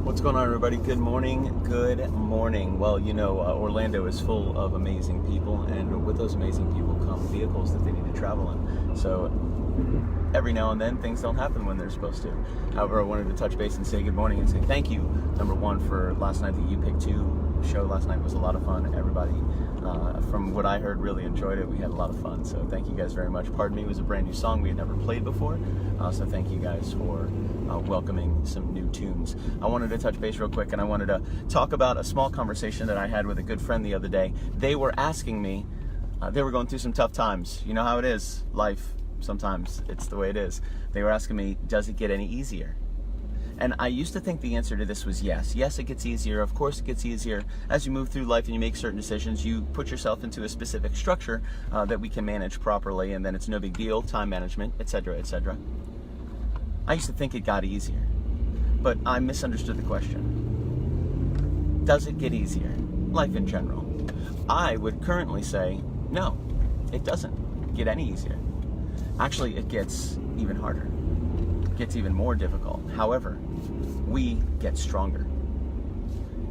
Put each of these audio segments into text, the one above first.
What's going on, everybody? Good morning. Good morning. Well, you know, Orlando is full of amazing people, and with those amazing people come vehicles that they need to travel in. So every now and then things don't happen when they're supposed to. However, I wanted to touch base and say good morning and say thank you, number one, for last night. The You Pick 2 show last night was a lot of fun. Everybody, from what I heard, really enjoyed it. We had a lot of fun, so thank you guys very much. Pardon Me was a brand new song we had never played before, so thank you guys for welcoming some new tunes. I wanted to touch base real quick, and I wanted to talk about a small conversation that I had with a good friend the other day. They were asking me, they were going through some tough times. You know how it is, life. Sometimes it's the way it is. They were asking me, does it get any easier? And I used to think the answer to this was yes. Yes, it gets easier. Of course it gets easier. As you move through life and you make certain decisions, you put yourself into a specific structure that we can manage properly, and then it's no big deal, time management, etc., etc. I used to think it got easier, but I misunderstood the question. Does it get easier? Life in general. I would currently say, no, it doesn't get any easier. Actually, it gets even harder. It gets even more difficult. However, we get stronger.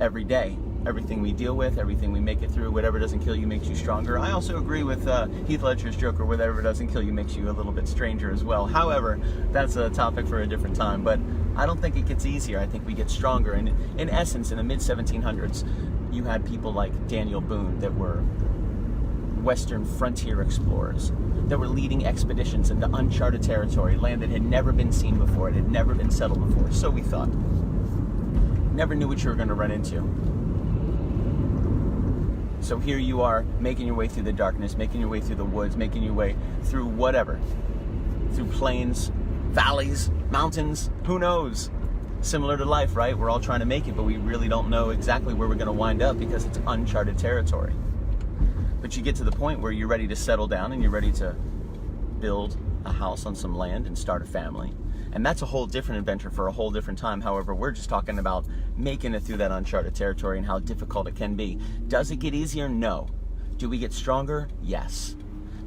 Every day, everything we deal with, everything we make it through, whatever doesn't kill you makes you stronger. I also agree with Heath Ledger's Joker, whatever doesn't kill you makes you a little bit stranger as well. However, that's a topic for a different time, but I don't think it gets easier. I think we get stronger. And in essence, in the mid-1700s, you had people like Daniel Boone that were Western frontier explorers that were leading expeditions into uncharted territory, land that had never been seen before, it had never been settled before, so we thought. Never knew what you were going to run into. So here you are, making your way through the darkness, making your way through the woods, making your way through whatever. Through plains, valleys, mountains, who knows? Similar to life, right? We're all trying to make it, but we really don't know exactly where we're going to wind up because it's uncharted territory. But you get to the point where you're ready to settle down and you're ready to build a house on some land and start a family. And that's a whole different adventure for a whole different time. However, we're just talking about making it through that uncharted territory and how difficult it can be. Does it get easier? No. Do we get stronger? Yes.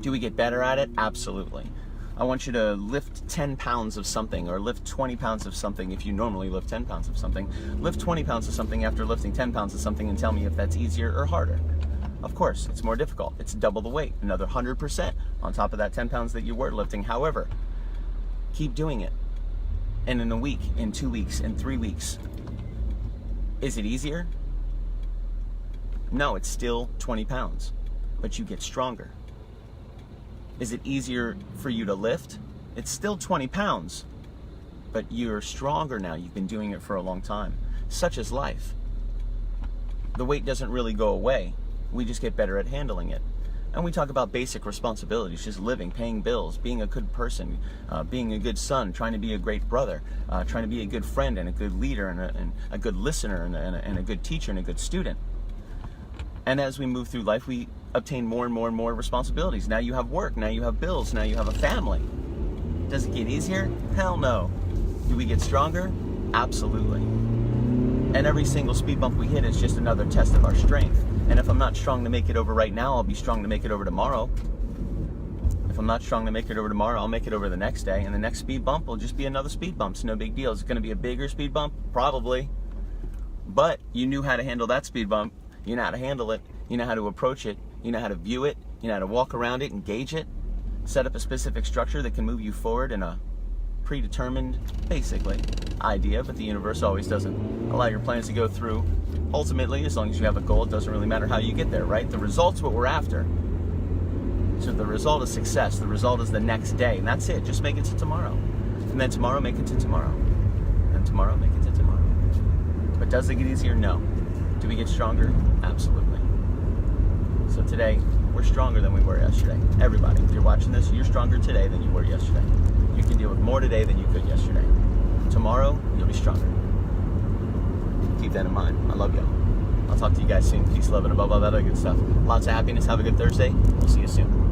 Do we get better at it? Absolutely. I want you to lift 10 pounds of something, or lift 20 pounds of something if you normally lift 10 pounds of something. Lift 20 pounds of something after lifting 10 pounds of something and tell me if that's easier or harder. Of course, it's more difficult. It's double the weight, another 100% on top of that 10 pounds that you were lifting. However, keep doing it. And in a week, in 2 weeks, in 3 weeks, is it easier? No, it's still 20 pounds, but you get stronger. Is it easier for you to lift? It's still 20 pounds, but you're stronger now. You've been doing it for a long time. Such is life. The weight doesn't really go away. We just get better at handling it. And we talk about basic responsibilities, just living, paying bills, being a good person, being a good son, trying to be a great brother, trying to be a good friend and a good leader and a good listener and a good teacher and a good student. And as we move through life, we obtain more and more and more responsibilities. Now you have work, now you have bills, now you have a family. Does it get easier? Hell no. Do we get stronger? Absolutely. And every single speed bump we hit is just another test of our strength. And if I'm not strong to make it over right now, I'll be strong to make it over tomorrow. If I'm not strong to make it over tomorrow, I'll make it over the next day. And the next speed bump will just be another speed bump. It's no big deal. Is it going to be a bigger speed bump? Probably. But you knew how to handle that speed bump. You know how to handle it. You know how to approach it. You know how to view it. You know how to walk around it, engage it. Set up a specific structure that can move you forward in a predetermined, basically, idea, but the universe always doesn't allow your plans to go through. Ultimately, as long as you have a goal, it doesn't really matter how you get there, right? The result's what we're after. So the result is success. The result is the next day, and that's it. Just make it to tomorrow. And then tomorrow, make it to tomorrow. And tomorrow, make it to tomorrow. But does it get easier? No. Do we get stronger? Absolutely. So today, we're stronger than we were yesterday. Everybody, if you're watching this, you're stronger today than you were yesterday. You can deal with more today than you could yesterday. Tomorrow, you'll be stronger. Keep that in mind. I love y'all. I'll talk to you guys soon. Peace, love, and above all that other good stuff. Lots of happiness. Have a good Thursday. We'll see you soon.